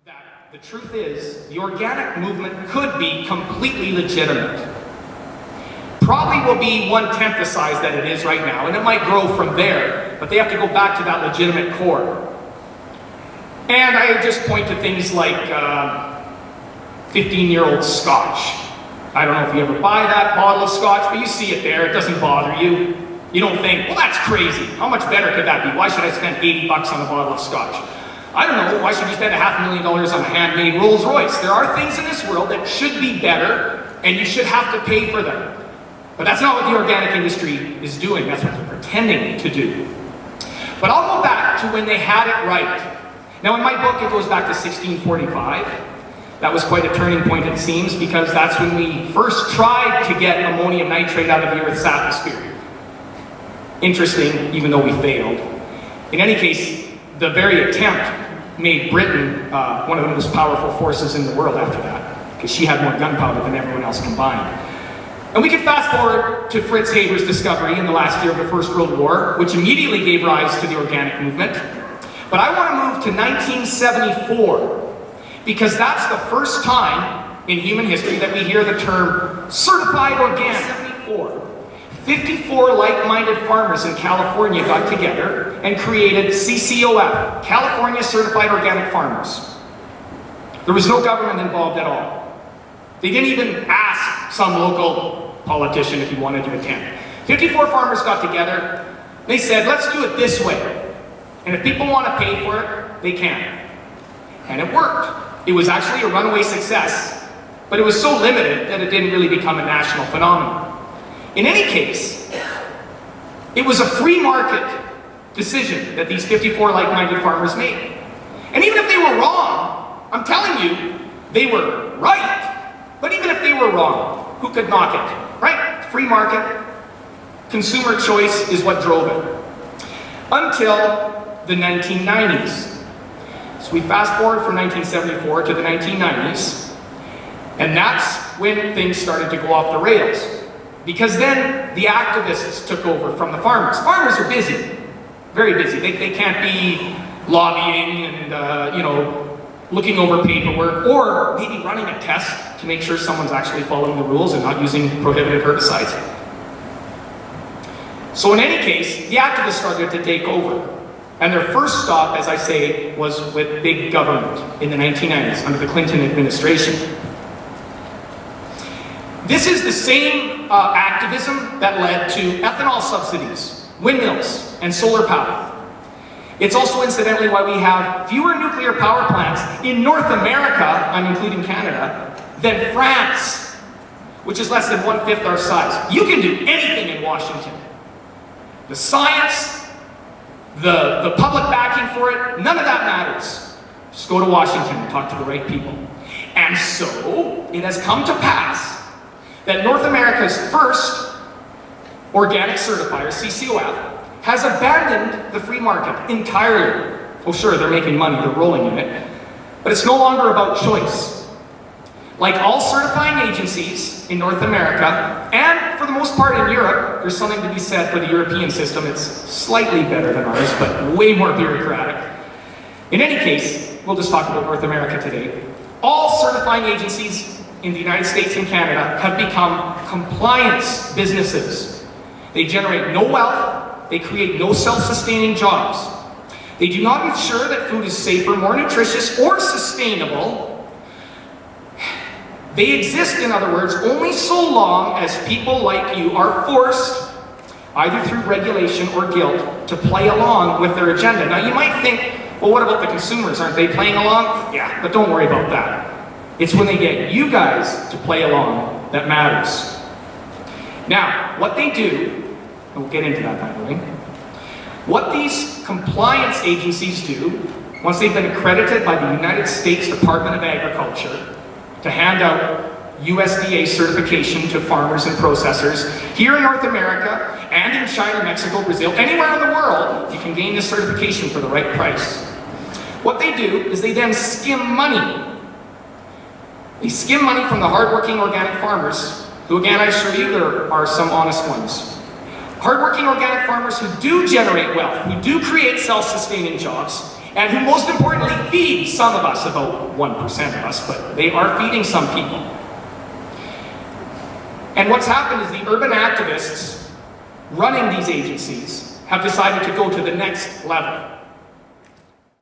that the truth is, the organic movement could be completely legitimate. Probably will be 1/10 the size that it is right now, and it might grow from there, but they have to go back to that legitimate core. And I just point to things like 15-year-old scotch. I don't know if you ever buy that bottle of scotch, but you see it there, it doesn't bother you. You don't think, well, that's crazy. How much better could that be? Why should I spend 80 bucks on a bottle of scotch? I don't know, why should you spend $500,000 on a handmade Rolls Royce? There are things in this world that should be better, and you should have to pay for them. But that's not what the organic industry is doing. That's what they're pretending to do. But I'll go back to when they had it right. Now in my book, it goes back to 1645. That was quite a turning point, it seems, because that's when we first tried to get ammonium nitrate out of the Earth's atmosphere. Interesting, even though we failed. In any case, the very attempt made Britain one of the most powerful forces in the world after that, because she had more gunpowder than everyone else combined. And we can fast forward to Fritz Haber's discovery in the last year of the First World War, which immediately gave rise to the organic movement. But I want to move to 1974, because that's the first time in human history that we hear the term certified organic. 54 like-minded farmers in California got together and created CCOF, California Certified Organic Farmers. There was no government involved at all. They didn't even ask some local politician if he wanted to attend. 54 farmers got together. They said, let's do it this way. And if people want to pay for it, they can. And it worked. It was actually a runaway success, but it was so limited that it didn't really become a national phenomenon. In any case, it was a free market decision that these 54 like-minded farmers made. And even if they were wrong, I'm telling you, they were right. But even if they were wrong, who could knock it, right? Free market, consumer choice is what drove it. Until the 1990s. So we fast forward from 1974 to the 1990s, and that's when things started to go off the rails. Because then the activists took over from the farmers. Farmers are busy, very busy. They can't be lobbying and looking over paperwork, or maybe running a test to make sure someone's actually following the rules and not using prohibited herbicides. So in any case, the activists started to take over. And their first stop, as I say, was with big government in the 1990s under the Clinton administration. This is the same activism that led to ethanol subsidies, windmills, and solar power. It's also incidentally why we have fewer nuclear power plants in North America, I'm including Canada, than France, which is less than 1/5 our size. You can do anything in Washington. The science, the public backing for it, none of that matters. Just go to Washington and talk to the right people. And so, it has come to pass that North America's first organic certifier, CCOF, has abandoned the free market entirely. Oh sure, they're making money, they're rolling in it, but it's no longer about choice. Like all certifying agencies in North America, and for the most part in Europe, there's something to be said for the European system. It's slightly better than ours, but way more bureaucratic. In any case, we'll just talk about North America today. All certifying agencies in the United States and Canada have become compliance businesses. They generate no wealth, they create no self-sustaining jobs. They do not ensure that food is safer, more nutritious, or sustainable. They exist, in other words, only so long as people like you are forced, either through regulation or guilt, to play along with their agenda. Now you might think, well, what about the consumers? Aren't they playing along? Yeah, but don't worry about that. It's when they get you guys to play along that matters. Now, what they do, and we'll get into that by the way, what these compliance agencies do, once they've been accredited by the United States Department of Agriculture to hand out USDA certification to farmers and processors, here in North America and in China, Mexico, Brazil, anywhere in the world, you can gain this certification for the right price. What they do is they then skim money. They skim money from the hardworking organic farmers, who again, I assure you, there are some honest ones. Hardworking organic farmers who do generate wealth, who do create self-sustaining jobs, and who most importantly feed some of us, about 1% of us, but they are feeding some people. And what's happened is the urban activists running these agencies have decided to go to the next level.